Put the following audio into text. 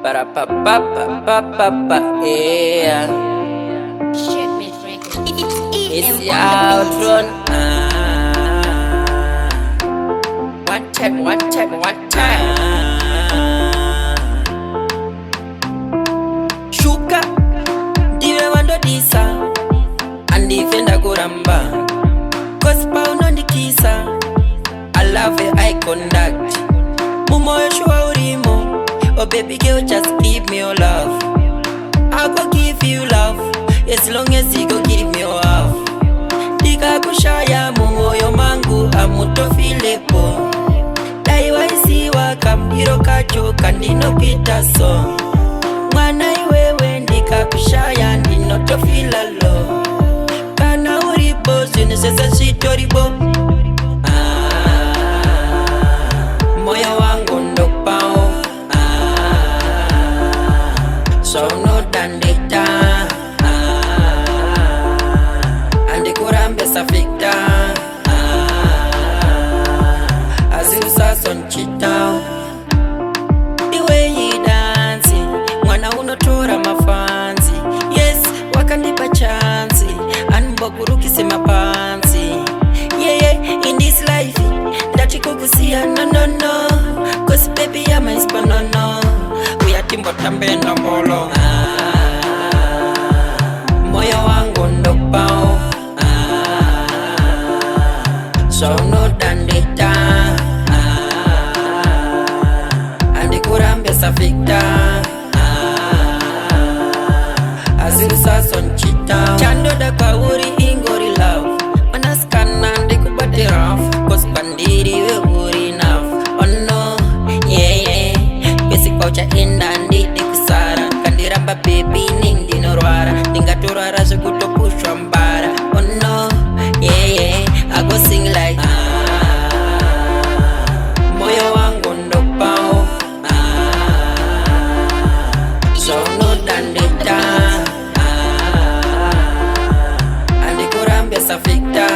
Para pa pa pa pa pa pa, yeah. It's the outrun. One time, one time, one time. Shuka, diwe wando disa, andifenda kuramba. Cospa unondikisa, I love your eye contact. Mumoyo shwa urimo, oh baby girl just give me your love. I go give you love, as long as you go give me your love. Dika kushaya mumoyo mangu amuto filepo. Daiwa isiwa kamdiro kacho kandino pita so. Mwana iwewe ndika kushaya ndino tofila lo. Kana uribo sinisesa sitoribo. Moyo wangu ndo pao. So no dandita. Andi kurambe safika. Aziusa son chitao. The way you dance, mwana unotora mafanzi. Yes, wakandipa chansi. Anbokuruki sema pansi. Yeah, in this life dati kukusia no no no. Cause baby I'm a no. We are timbo tambe no bolo. Moyo wangu ndo pao. So no dandita. Andi kurambe safika. Azirusa son chita. Chando da kwa uri ingori love. Manaskana ndi kubate rough. Cause pandiri we uri enough. Oh no, yeah. Basic voucher inda ndi kusara. Kandiramba baby nindi norwara. Ningaturara zukuto pushwa mbara. Oh no, yeah. I go sing like moyo wangu ndo pao. So no dandita. Andi kurambe safika.